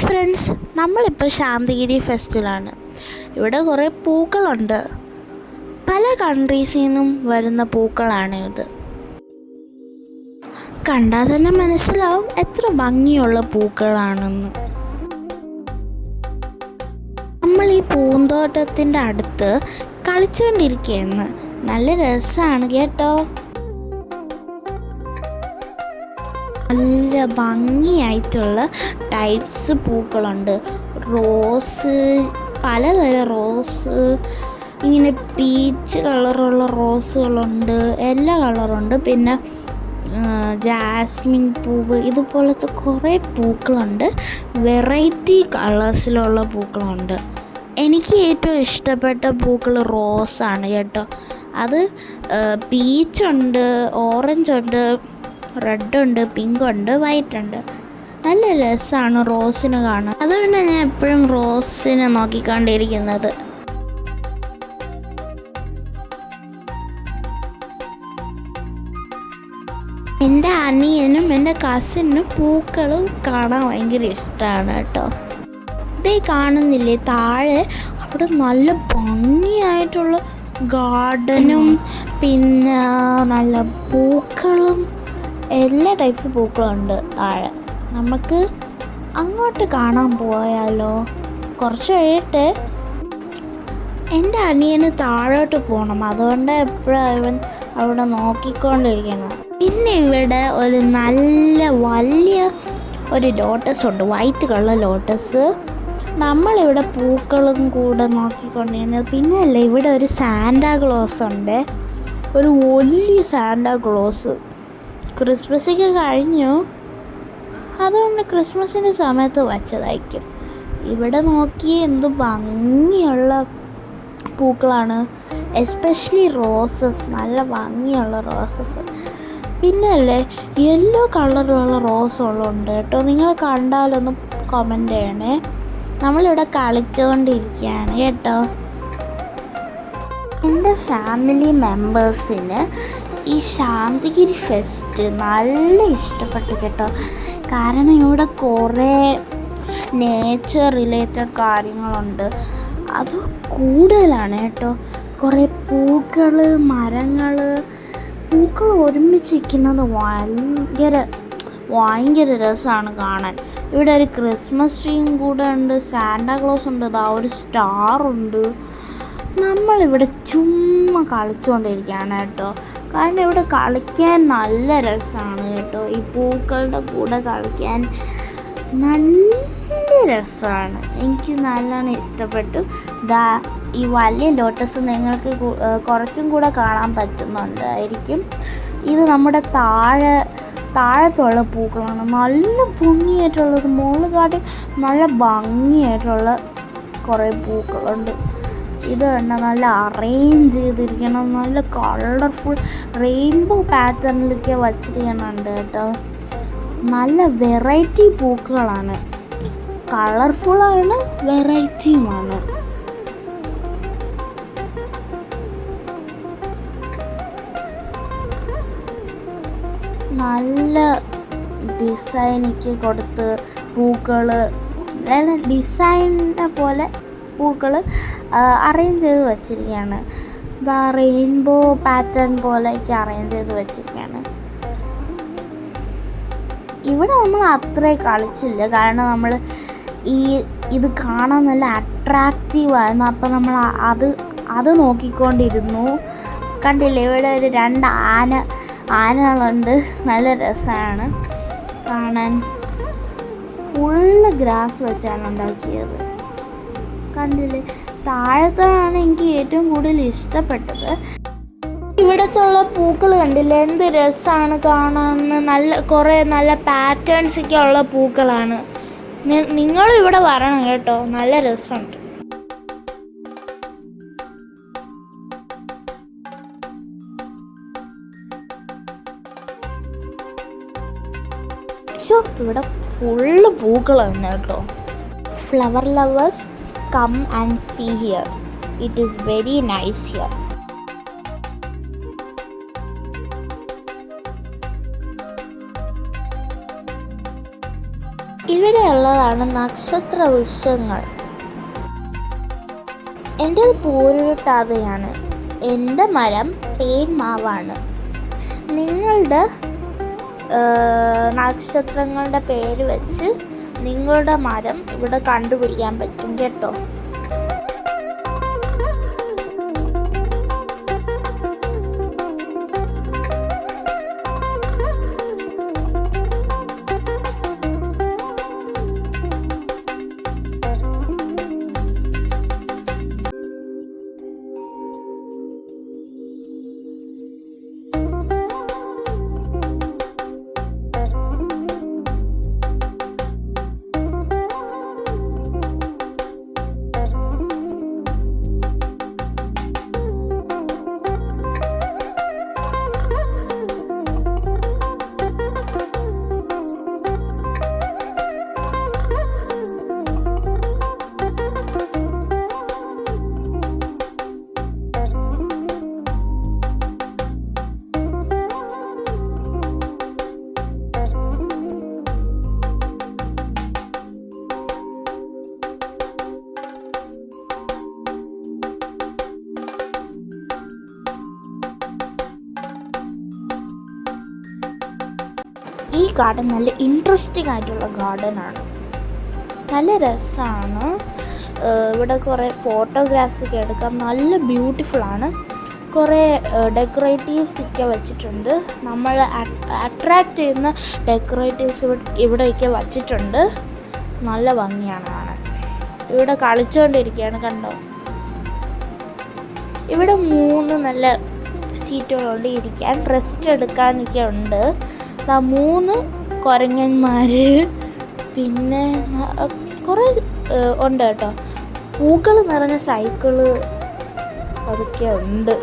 Friends, നമ്മളിപ്പോൾ ശാന്തിഗിരി ഫെസ്റ്റിലാണ്. ഇവിടെ കുറേ പൂക്കളുണ്ട്. പല കൺട്രീസിൽ നിന്നും വരുന്ന പൂക്കളാണ് ഇത്. കണ്ടാൽ തന്നെ മനസ്സിലാവും എത്ര ഭംഗിയുള്ള പൂക്കളാണെന്ന്. നമ്മൾ ഈ പൂന്തോട്ടത്തിൻ്റെ അടുത്ത് കളിച്ചുകൊണ്ടിരിക്കുകയെന്ന്. നല്ല രസമാണ് കേട്ടോ. നല്ല ഭംഗിയായിട്ടുള്ള ടൈപ്സ് പൂക്കളുണ്ട്. റോസ്, പലതരം റോസ്, ഇങ്ങനെ പീച്ച് കളറുള്ള റോസുകളുണ്ട്, എല്ലാ കളറുണ്ട്. പിന്നെ ജാസ്മിൻ പൂവ്, ഇതുപോലത്തെ കുറേ പൂക്കളുണ്ട്. വെറൈറ്റി കളേഴ്സിലുള്ള പൂക്കളുണ്ട്. എനിക്ക് ഏറ്റവും ഇഷ്ടപ്പെട്ട പൂക്കൾ റോസാണ് കേട്ടോ. അത് പീച്ചുണ്ട്, ഓറഞ്ച് ഉണ്ട്, റെഡ് ഉണ്ട്, പിങ്ക് ഉണ്ട്, വൈറ്റ് ഉണ്ട്. നല്ല രസമാണ് റോസിന് കാണാൻ. അതുകൊണ്ടാണ് ഞാൻ എപ്പോഴും റോസിനെ നോക്കിക്കൊണ്ടിരിക്കുന്നത്. എൻ്റെ അനിയനും എൻ്റെ കസിനും പൂക്കളും കാണാൻ ഭയങ്കര ഇഷ്ടമാണ് കേട്ടോ. ഇതേ കാണുന്നില്ലേ താഴെ, അവിടെ നല്ല ഭംഗിയായിട്ടുള്ള ഗാർഡനും പിന്നെ നല്ല പൂക്കളും, എല്ലാ ടൈപ്സ് പൂക്കളുണ്ട് താഴെ. നമുക്ക് അങ്ങോട്ട് കാണാൻ പോയാലോ? കുറച്ച് കഴിഞ്ഞിട്ട് എൻ്റെ അനിയന് താഴോട്ട് പോകണം, അതുകൊണ്ട് എപ്പോഴും അവൻ അവിടെ നോക്കിക്കൊണ്ടിരിക്കണം. പിന്നെ ഇവിടെ ഒരു നല്ല വലിയ ഒരു ലോട്ടസ് ഉണ്ട്, വൈറ്റ് കളർ ലോട്ടസ്. നമ്മളിവിടെ പൂക്കളും കൂടെ നോക്കിക്കൊണ്ടിരുന്നത്. പിന്നെ അല്ല, ഇവിടെ ഒരു സാന്റാക്ലോസ് ഉണ്ട്, ഒരു വലിയ സാന്റാക്ലോസ്. ക്രിസ്മസൊക്കെ കഴിഞ്ഞു, അതുകൊണ്ട് ക്രിസ്മസിൻ്റെ സമയത്ത് വച്ചതായിരിക്കും. ഇവിടെ നോക്കി എന്ത് ഭംഗിയുള്ള പൂക്കളാണ്, എസ്പെഷ്യലി റോസസ്, നല്ല ഭംഗിയുള്ള റോസസ്. പിന്നെ അല്ലേ, യെല്ലോ കളറിലുള്ള റോസുകളുണ്ട് കേട്ടോ. നിങ്ങൾ കണ്ടാലൊന്ന് കമൻറ്റ് ചെയ്യണേ. നമ്മളിവിടെ കളിച്ചുകൊണ്ടിരിക്കുകയാണ് കേട്ടോ. എൻ്റെ ഫാമിലി മെമ്പേഴ്സിന് ഈ ശാന്തിഗിരി ഫെസ്റ്റ് നല്ല ഇഷ്ടപ്പെട്ടു കേട്ടോ. കാരണം ഇവിടെ കുറേ നേച്ചർ റിലേറ്റഡ് കാര്യങ്ങളുണ്ട്, അത് കൂടുതലാണ് കേട്ടോ. കുറേ പൂക്കൾ, മരങ്ങൾ, പൂക്കൾ ഒരുമിച്ചിരിക്കുന്നത് ഭയങ്കര രസമാണ് കാണാൻ. ഇവിടെ ഒരു ക്രിസ്മസ് ട്രീയും കൂടെ ഉണ്ട്, സാന്റാക്ലോസ് ഉണ്ട്, അതാ ഒരു സ്റ്റാറുണ്ട്. നമ്മളിവിടെ ചുമ്മാ കളിച്ചുകൊണ്ടിരിക്കുകയാണ് കേട്ടോ. കാരണം ഇവിടെ കളിക്കാൻ നല്ല രസമാണ് കേട്ടോ. ഈ പൂക്കളുടെ കൂടെ കളിക്കാൻ നല്ല രസമാണ്. എനിക്ക് നല്ലോണം ഇഷ്ടപ്പെട്ടു. ഈ വലിയ ലോട്ടസ് നിങ്ങൾക്ക് കുറച്ചും കൂടെ കാണാൻ പറ്റുന്നുണ്ടായിരിക്കും. ഇത് നമ്മുടെ താഴത്തുള്ള പൂക്കളാണ്. നല്ല ഭംഗിയായിട്ടുള്ളത്, മുകളിൽ നല്ല ഭംഗിയായിട്ടുള്ള കുറേ പൂക്കളുണ്ട്. ഇത് കണ്ട നല്ല അറേഞ്ച് ചെയ്തിരിക്കണം, നല്ല കളർഫുൾ റെയിൻബോ പാറ്റേണിലൊക്കെ വച്ചിരിക്കണുണ്ട് കേട്ടോ. നല്ല വെറൈറ്റി പൂക്കളാണ്, കളർഫുള്ളാണ്, വെറൈറ്റിയുമാണ്. നല്ല ഡിസൈനൊക്കെ കൊടുത്ത് പൂക്കൾ, നല്ല ഡിസൈനിനെ പോലെ പൂക്കൾ അറേഞ്ച് ചെയ്ത് വച്ചിരിക്കുകയാണ്. ഇതാ റെയിൻബോ പാറ്റേൺ പോലെയൊക്കെ അറേഞ്ച് ചെയ്ത് വച്ചിരിക്കുകയാണ്. ഇവിടെ നമ്മൾ അത്രേ കളിച്ചില്ല, കാരണം നമ്മൾ ഇത് കാണാൻ നല്ല അട്രാക്റ്റീവായിരുന്നു. അപ്പം നമ്മൾ അത് നോക്കിക്കൊണ്ടിരുന്നു. കണ്ടില്ലേ, ഇവിടെ ഒരു 2 ആനകളുണ്ട്, നല്ല രസമാണ് കാണാൻ. ഫുള്ള് ഗ്രാസ് വെച്ചാണ് ഉണ്ടാക്കിയത്. കണ്ടില്ലേ, താഴത്താണ് എനിക്ക് ഏറ്റവും കൂടുതൽ ഇഷ്ടപ്പെട്ടത്. ഇവിടത്തുള്ള പൂക്കൾ കണ്ടില്ലേ, എന്ത് രസമാണ് കാണാൻ. കുറേ നല്ല പാറ്റേൺസ് ഒക്കെ ഉള്ള പൂക്കളാണ്. നിങ്ങളിവിടെ വരണം കേട്ടോ, നല്ല രസമുണ്ട്. ഇവിടെ ഫുള്ള് പൂക്കളാണ് കേട്ടോ. Flower lovers come and see here, it is very nice here. ഇവിടെയുള്ളതാണ് നക്ഷത്ര വൃക്ഷങ്ങൾ. എൻ്റെ പൂരുരുട്ടാതെയാണ്. എൻ്റെ മരം തേൻ മാവാണ്. നിങ്ങളുടെ നക്ഷത്രങ്ങളുടെ പേര് വെച്ച് നിങ്ങളുടെ മരം ഇവിടെ കണ്ടുപിടിക്കാൻ പറ്റും കേട്ടോ. ഈ ഗാർഡൻ നല്ല ഇൻട്രസ്റ്റിംഗ് ആയിട്ടുള്ള ഗാർഡനാണ്. നല്ല രസമാണ്. ഇവിടെ കുറേ ഫോട്ടോഗ്രാഫ്സ് ഒക്കെ എടുക്കാം. നല്ല ബ്യൂട്ടിഫുള്ളാണ്. കുറേ ഡെക്കറേറ്റീവ്സ് ഒക്കെ വെച്ചിട്ടുണ്ട്. നമ്മൾ അട്രാക്റ്റ് ചെയ്യുന്ന ഡെക്കറേറ്റീവ്സ് ഇവിടെയൊക്കെ വച്ചിട്ടുണ്ട്. നല്ല ഭംഗിയാണ് കാണാൻ. ഇവിടെ കളിച്ചുകൊണ്ടിരിക്കുകയാണ്, കണ്ടോ. ഇവിടെ 3 നല്ല സീറ്റുകളുണ്ട് ഇരിക്കാൻ. റെസ്റ്റ് എടുക്കാനൊക്കെ ഉണ്ട്. 3 കുരങ്ങന്മാർ, പിന്നെ കുറേ ഉണ്ട് കേട്ടോ. പൂക്കൾ നിറഞ്ഞ സൈക്കിള് അതൊക്കെ ഉണ്ട്.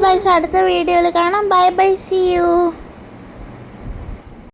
ബൈ, അടുത്ത വീഡിയോയിൽ കാണാം. Bye bye, see U.